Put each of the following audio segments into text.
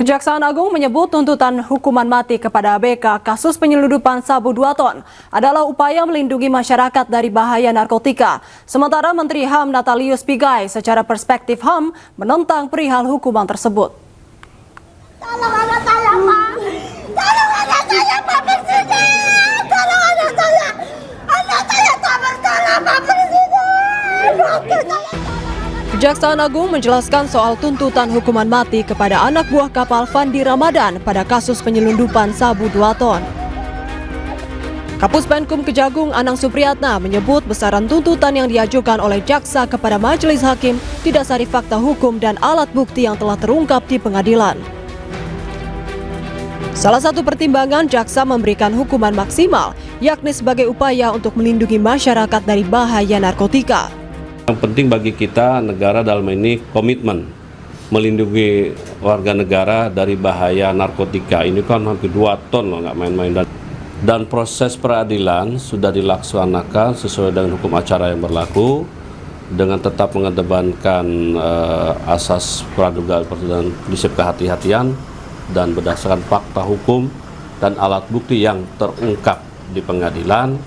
Kejaksaan Agung menyebut tuntutan hukuman mati kepada ABK kasus penyelundupan sabu 2 ton adalah upaya melindungi masyarakat dari bahaya narkotika. Sementara Menteri HAM Natalius Pigai secara perspektif HAM menentang perihal hukuman tersebut. Tolong anak saya, Pak. Tolong anak saya, Pak Presiden. Tolong anak saya. Anak saya tak bersalah, Pak Presiden. Kejaksaan Agung menjelaskan soal tuntutan hukuman mati kepada anak buah kapal Fandi Ramadan pada kasus penyelundupan sabu 2 ton. Kapus Penkum Kejagung Anang Supriyatna menyebut besaran tuntutan yang diajukan oleh jaksa kepada majelis hakim didasari fakta hukum dan alat bukti yang telah terungkap di pengadilan. Salah satu pertimbangan jaksa memberikan hukuman maksimal, yakni sebagai upaya untuk melindungi masyarakat dari bahaya narkotika. Yang penting bagi kita, negara dalam ini komitmen melindungi warga negara dari bahaya narkotika. Ini kan hampir 2 ton loh, nggak main-main. Dan proses peradilan sudah dilaksanakan sesuai dengan hukum acara yang berlaku, dengan tetap mengedepankan asas praduga dan prinsip kehati-hatian, dan berdasarkan fakta hukum dan alat bukti yang terungkap di pengadilan.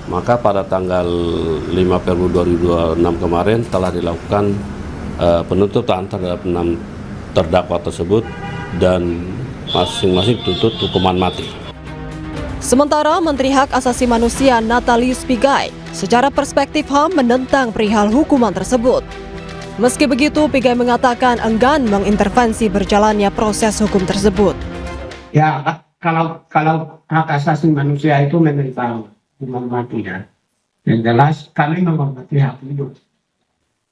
Maka pada tanggal 5 Februari 2026 kemarin telah dilakukan penuntutan terhadap 6 terdakwa tersebut dan masing-masing tuntut hukuman mati. Sementara Menteri Hak Asasi Manusia Natalius Pigai secara perspektif HAM menentang perihal hukuman tersebut. Meski begitu, Pigai mengatakan enggan mengintervensi berjalannya proses hukum tersebut. Ya, kalau hak asasi manusia itu menentang hukuman mati, ya. Yang jelas kami menghormati hak hidup.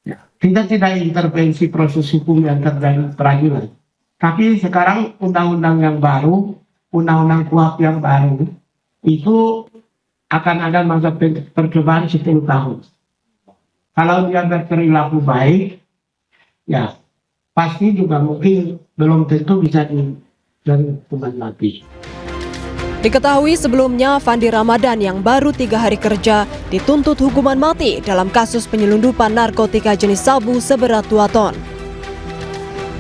Ya. Kita tidak intervensi proses hukum yang terjadi peradilan. Tapi sekarang undang-undang yang baru, undang-undang KUHP yang baru, itu akan ada masa percobaan 10 tahun. Kalau dia berperilaku baik, ya pasti juga mungkin belum tentu bisa dari hukuman mati. Diketahui sebelumnya Fandi Ramadan yang baru 3 hari kerja dituntut hukuman mati dalam kasus penyelundupan narkotika jenis sabu seberat 2 ton.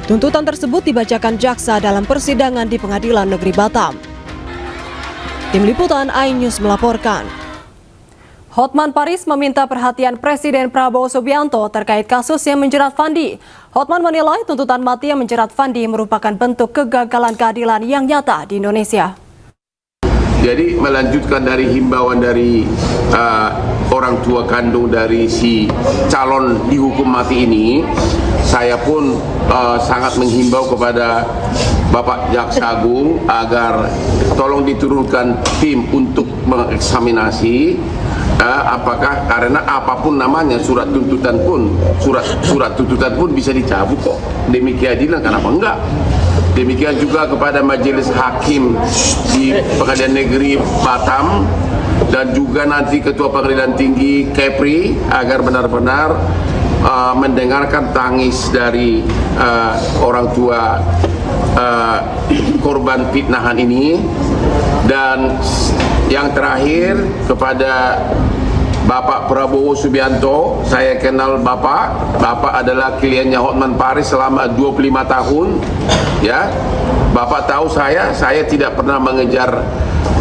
Tuntutan tersebut dibacakan jaksa dalam persidangan di Pengadilan Negeri Batam. Tim Liputan iNews melaporkan. Hotman Paris meminta perhatian Presiden Prabowo Subianto terkait kasus yang menjerat Fandi. Hotman menilai tuntutan mati yang menjerat Fandi merupakan bentuk kegagalan keadilan yang nyata di Indonesia. Jadi melanjutkan dari himbauan dari orang tua kandung dari si calon dihukum mati ini, saya pun sangat menghimbau kepada Bapak Jaksa Agung agar tolong diturunkan tim untuk mengeksaminasi apakah, karena apapun namanya surat tuntutan pun bisa dicabut kok demi keadilan, kenapa enggak? Demikian juga kepada Majelis Hakim di Pengadilan Negeri Batam dan juga nanti Ketua Pengadilan Tinggi Kepri agar benar-benar mendengarkan tangis dari orang tua korban fitnahan ini. Dan yang terakhir kepada Bapak Prabowo Subianto, saya kenal Bapak adalah kliennya Hotman Paris selama 25 tahun, ya. Bapak tahu saya tidak pernah mengejar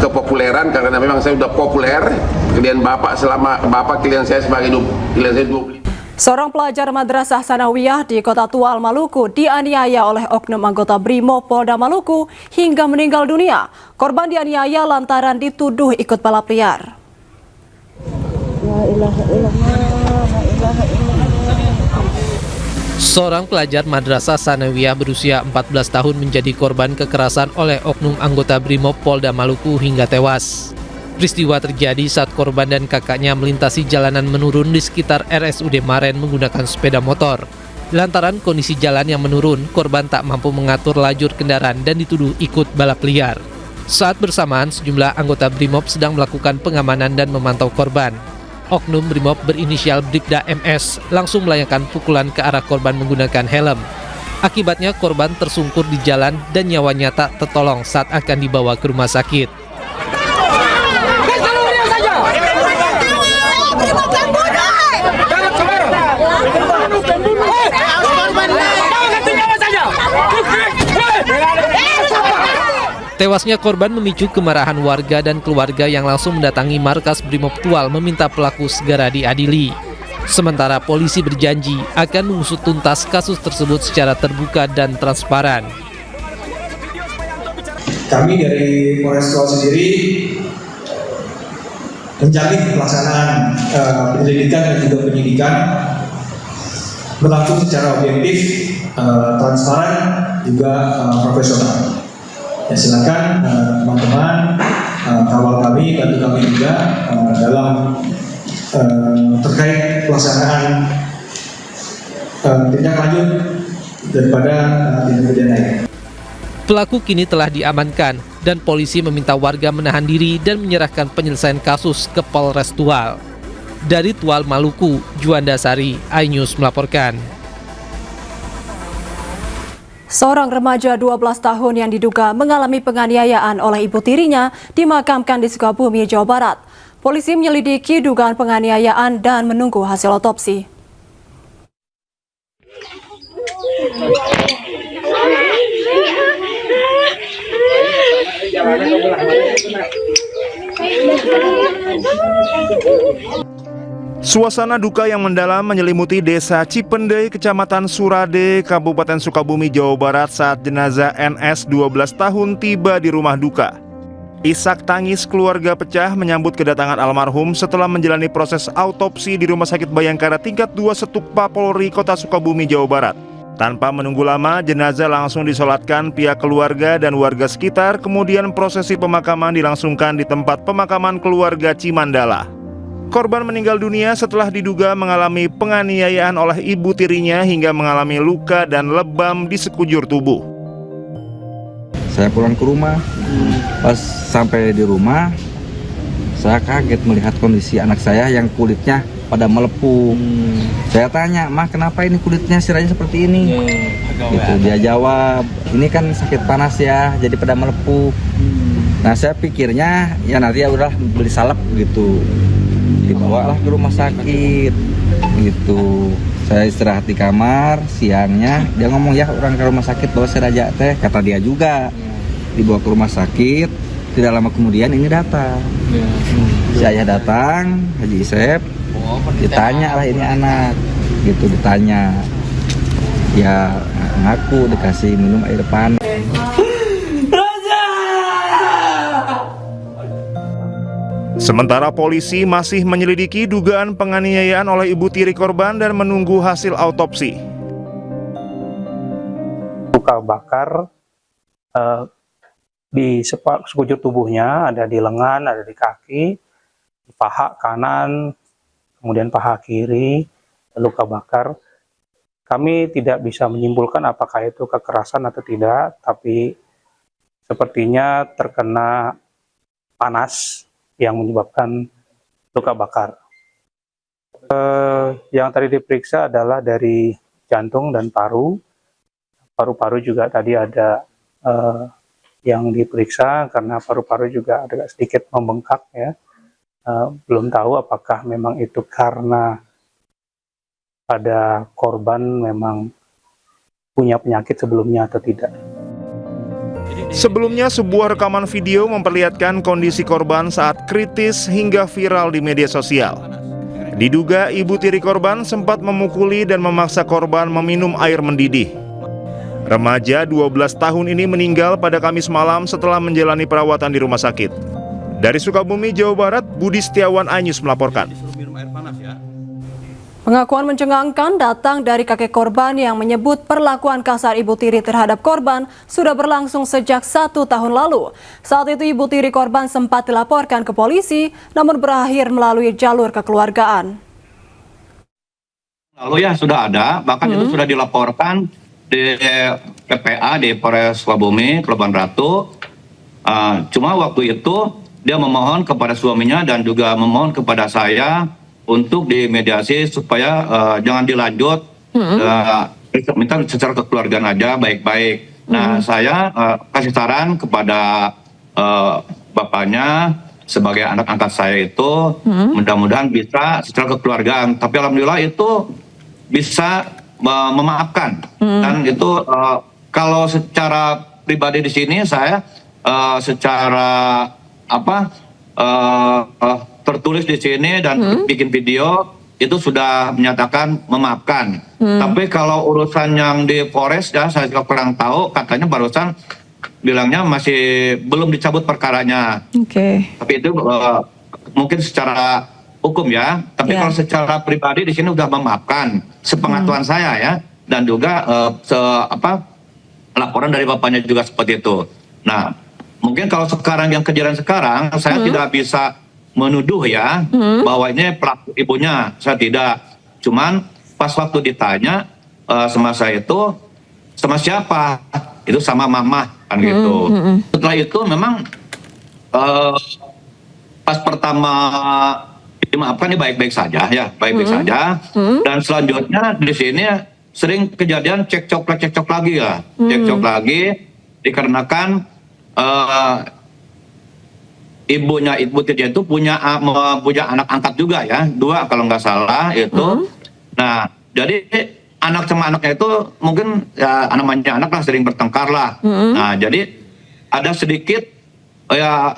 kepopuleran karena memang saya sudah populer. Klien Bapak selama Bapak klien saya sebagai klien saya 25. Seorang pelajar Madrasah Sanawiyah di Kota Tual, Maluku dianiaya oleh oknum anggota Brimob Polda Maluku hingga meninggal dunia. Korban dianiaya lantaran dituduh ikut balap liar. Seorang pelajar Madrasah Sanawiyah berusia 14 tahun menjadi korban kekerasan oleh oknum anggota Brimob Polda Maluku hingga tewas. Peristiwa terjadi saat korban dan kakaknya melintasi jalanan menurun di sekitar RSUD Maren menggunakan sepeda motor. Lantaran kondisi jalan yang menurun, korban tak mampu mengatur lajur kendaraan dan dituduh ikut balap liar. Saat bersamaan, sejumlah anggota Brimob sedang melakukan pengamanan dan memantau korban. Oknum Brimob berinisial Bribda MS langsung melayangkan pukulan ke arah korban menggunakan helm. Akibatnya korban tersungkur di jalan dan nyawanya tak tertolong saat akan dibawa ke rumah sakit. Tewasnya korban memicu kemarahan warga dan keluarga yang langsung mendatangi markas Brimoptual meminta pelaku segera diadili. Sementara polisi berjanji akan mengusut tuntas kasus tersebut secara terbuka dan transparan. Kami dari Polres Tual sendiri menjamin pelaksanaan penyelidikan dan juga penyidikan berlangsung secara objektif, transparan, juga profesional. Ya, silakan teman-teman kawal kami, bantu kami juga dalam terkait pelaksanaan tindak lanjut daripada tindak pidana ini. Pelaku kini telah diamankan dan polisi meminta warga menahan diri dan menyerahkan penyelesaian kasus ke Polres Tual. Dari Tual, Maluku, Juanda Sari, iNews melaporkan. Seorang remaja 12 tahun yang diduga mengalami penganiayaan oleh ibu tirinya dimakamkan di Sukabumi, Jawa Barat. Polisi menyelidiki dugaan penganiayaan dan menunggu hasil otopsi. Suasana duka yang mendalam menyelimuti desa Cipendei, Kecamatan Surade, Kabupaten Sukabumi, Jawa Barat saat jenazah NS 12 tahun tiba di rumah duka. Isak tangis keluarga pecah menyambut kedatangan almarhum setelah menjalani proses autopsi di Rumah Sakit Bayangkara tingkat 2 Setukpa Polri, Kota Sukabumi, Jawa Barat. Tanpa menunggu lama, jenazah langsung disolatkan pihak keluarga dan warga sekitar, kemudian prosesi pemakaman dilangsungkan di tempat pemakaman keluarga Cimandala. Korban meninggal dunia setelah diduga mengalami penganiayaan oleh ibu tirinya hingga mengalami luka dan lebam di sekujur tubuh. Saya pulang ke rumah, pas sampai di rumah, saya kaget melihat kondisi anak saya yang kulitnya pada melepuh. Saya tanya, "Mah, kenapa ini kulitnya siranya seperti ini?" Gitu. Dia jawab, "Ini kan sakit panas ya, jadi pada melepuh." Nah, saya pikirnya ya nanti ya udah beli salep gitu. Dibawalah ke rumah sakit gitu. Saya istirahat di kamar, siangnya dia ngomong, "Ya orang ke rumah sakit bawa seraja teh," kata dia juga. Dibawa ke rumah sakit, tidak lama kemudian ini datang. Si ayah datang, Haji Isep, ditanya lah ini anak, gitu ditanya. Ya ngaku dikasih minum air panas. Sementara polisi masih menyelidiki dugaan penganiayaan oleh ibu tiri korban dan menunggu hasil autopsi. Luka bakar di sekujur tubuhnya, ada di lengan, ada di kaki, di paha kanan, kemudian paha kiri, luka bakar. Kami tidak bisa menyimpulkan apakah itu kekerasan atau tidak, tapi sepertinya terkena panas yang menyebabkan luka bakar. Yang tadi diperiksa adalah dari jantung dan paru. Paru-paru juga tadi ada yang diperiksa karena paru-paru juga agak sedikit membengkak ya. Belum tahu apakah memang itu karena pada korban memang punya penyakit sebelumnya atau tidak. Sebelumnya, sebuah rekaman video memperlihatkan kondisi korban saat kritis hingga viral di media sosial. Diduga ibu tiri korban sempat memukuli dan memaksa korban meminum air mendidih. Remaja 12 tahun ini meninggal pada Kamis malam setelah menjalani perawatan di rumah sakit. Dari Sukabumi, Jawa Barat, Budi Setiawan, iNews melaporkan. Pengakuan mencengangkan datang dari kakek korban yang menyebut perlakuan kasar ibu tiri terhadap korban sudah berlangsung sejak 1 tahun lalu. Saat itu ibu tiri korban sempat dilaporkan ke polisi, namun berakhir melalui jalur kekeluargaan. Lalu ya sudah ada, bahkan itu sudah dilaporkan di PPA di Polres Sukabumi, Kepulauan Ratu. Cuma waktu itu dia memohon kepada suaminya dan juga memohon kepada saya untuk dimediasi supaya jangan dilanjut, minta secara kekeluargaan aja baik-baik. Nah, saya kasih saran kepada bapaknya sebagai anak angkat saya itu, mudah-mudahan bisa secara kekeluargaan. Tapi alhamdulillah itu bisa memaafkan. Dan itu kalau secara pribadi di sini saya secara tertulis di sini dan bikin video itu sudah menyatakan memaafkan. Tapi kalau urusan yang di Polres ya saya juga kurang tahu, katanya barusan bilangnya masih belum dicabut perkaranya. Tapi itu mungkin secara hukum ya. Tapi kalau secara pribadi di sini sudah memaafkan, sepengetahuan saya ya, dan juga laporan dari bapaknya juga seperti itu. Nah, mungkin kalau sekarang yang kejadian sekarang, saya tidak bisa menuduh ya bahwa ini pelaku ibunya, saya tidak. Cuman pas waktu ditanya sama saya itu sama siapa, itu sama mama kan gitu. Setelah itu memang pas pertama dimaafkan ini baik-baik saja ya, baik-baik saja. Dan selanjutnya di sini sering kejadian cekcok lagi ya, cekcok lagi dikarenakan Ibu Tirja itu punya anak angkat juga ya, 2 kalau nggak salah itu. Nah, jadi anak sama anaknya itu mungkin ya namanya anak lah sering bertengkar lah. Nah, jadi ada sedikit ya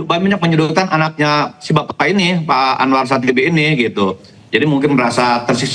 banyak penyedotan anaknya si bapak ini, Pak Anwar Satribi ini gitu. Jadi mungkin merasa tersiksa